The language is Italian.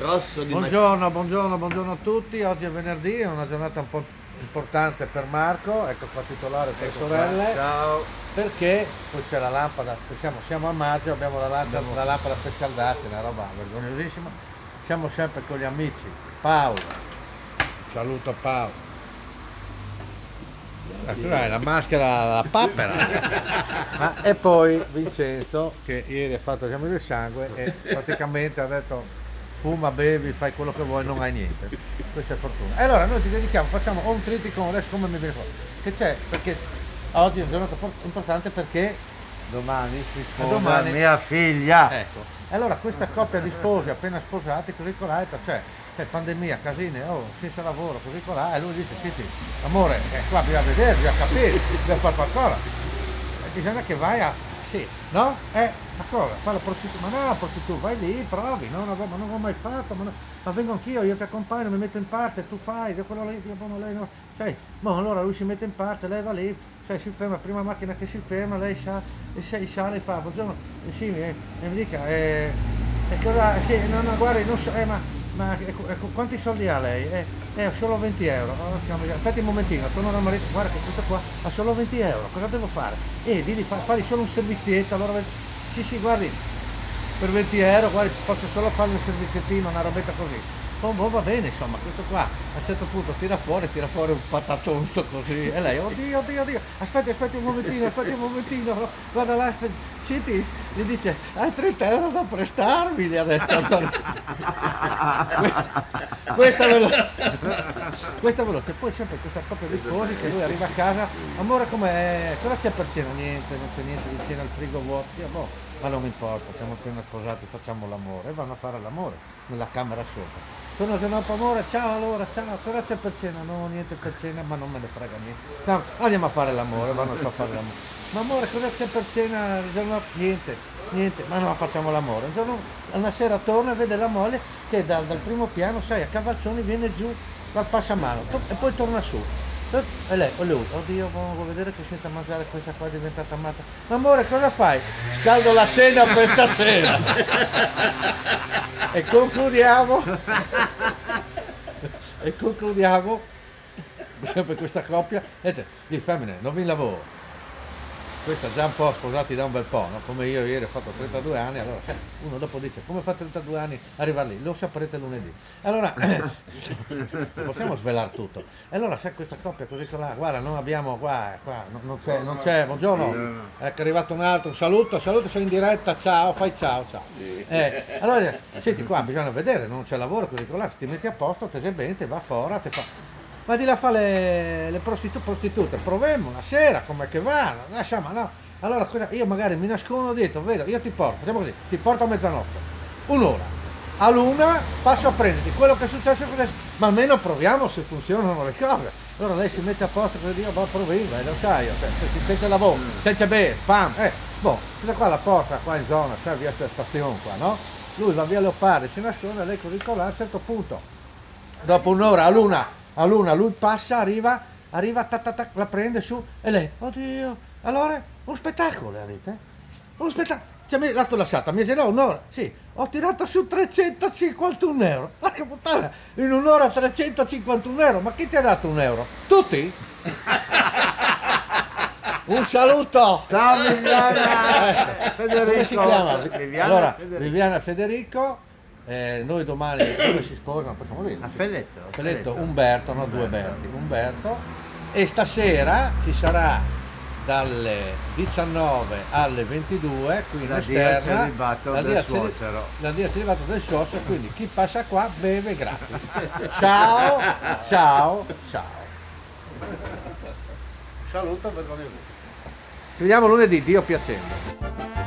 rosso di Buongiorno a tutti. Oggi è venerdì, è una giornata un po' importante per Marco. Ecco qua titolare per sorelle. Ciao. Perché poi c'è la lampada, siamo a maggio, abbiamo la lampada per scaldarci, una roba vergognosissima. Siamo sempre con gli amici. Paolo, saluto Paolo. La maschera la papera. E poi Vincenzo che ieri ha fatto l'esame del sangue e praticamente ha detto fuma, bevi, fai quello che vuoi, non hai niente. Questa è fortuna. E allora noi ti dedichiamo, facciamo un trittico adesso come mi viene fuori. Che c'è? Perché oggi è una giornata importante perché Domani si sposa mia figlia. Ecco. E allora questa coppia di sposi appena sposati, così con l'altra, c'è pandemia, casine, senza lavoro, così con là, e lui dice, sì, amore, qua bisogna vedere, bisogna capire, bisogna fare qualcosa. E bisogna che vai a, sì, no? Ma cosa? Fa la prostituta, ma no, prostituta, vai lì, provi, no, ma non l'ho mai fatto, ma vengo anch'io, io ti accompagno, mi metto in parte, tu fai, io quello lì, io buono lei, no. Cioè, allora lui si mette in parte, lei va lì, cioè si ferma, prima macchina che si ferma, lei sale e fa, buongiorno, sì, mi dica, cosa, sì, no, guardi, non so, ma quanti soldi ha lei? Ho solo 20 euro. Aspetti un momentino, torno dal marito, guarda che questo qua ha solo 20 euro, cosa devo fare? Digli, fagli solo un servizietto, allora sì, guardi, per 20 euro, guardi, posso solo fargli un serviziettino, una robetta così. Va bene, insomma, questo qua a un certo punto tira fuori un patatonzo così, e lei, oddio, aspetti un momentino, guarda là, senti, gli dice, hai 30 euro da prestarmi, gli ha detto. Questa veloce, poi sempre questa coppia di sposi che lui arriva a casa, amore com'è, cosa c'è per cena? Niente, non c'è niente di cena, il frigo vuoto, ma non importa, siamo appena sposati, facciamo l'amore, e vanno a fare l'amore nella camera sopra. Sono giornato amore, ciao, cosa c'è per cena? No, niente per cena, ma non me ne frega niente. No, andiamo a fare l'amore, vanno a fare l'amore. Ma amore, cosa c'è per cena? Niente, ma no, facciamo l'amore. Un giorno, una sera torna e vede la moglie che dal primo piano, sai, a cavalcioni viene giù dal passamano e poi torna su. E lui, oddio, vuoi vedere che senza mangiare questa qua è diventata matta. Ma amore, cosa fai? Scaldo la cena per stasera. E concludiamo sempre questa coppia di femmine, non vi lavoro. Questa già un po' sposati da un bel po', no? Come io ieri ho fatto 32 anni, allora uno dopo dice come fa 32 anni arrivare lì? Lo saprete lunedì. Allora possiamo svelare tutto. E allora se questa coppia così con là, guarda, non abbiamo qua non c'è, buongiorno, ecco è arrivato un altro, un saluto, sei in diretta, ciao, fai ciao. Allora senti qua, bisogna vedere, non c'è lavoro così con là, se ti metti a posto, te sei bene, te va fuori, te fa. Ma di là fa le prostitute, proviamo una sera, com'è che va, lasciamo, no. Allora io magari mi nascondo dietro, vedo, io ti porto, facciamo così, ti porto a mezzanotte, un'ora, all'1 passo a prenderti quello che è successo, ma almeno proviamo se funzionano le cose. Allora lei si mette a posto per dire, proviamo, lo sai, senza lavoro, senza bere, fame, questa qua la porta qua in zona, sai, via stazione qua, no? Lui va via Leopardi, si nasconde, lei così con là, a un certo punto, dopo un'ora, all'una lui passa, arriva, la prende su e lei, oddio, allora, un spettacolo, avete? Un spettacolo, ci ha dato lasciata, mi dice no, un'ora, sì, ho tirato su 351 euro, ma che puttana, in un'ora 351 euro, ma chi ti ha dato un euro? Tutti? Un saluto! Ciao Viviana! Federico! Come si chiama? Viviana Federico. Noi domani dove si sposano, possiamo dire? A Feletto. Umberto, no, due Berti. Umberto. E stasera ci sarà dalle 19 alle 22 qui in esterna la dia celibato del suocero, quindi chi passa qua beve gratis. Ciao. Saluto, ci vediamo lunedì, Dio piacendo.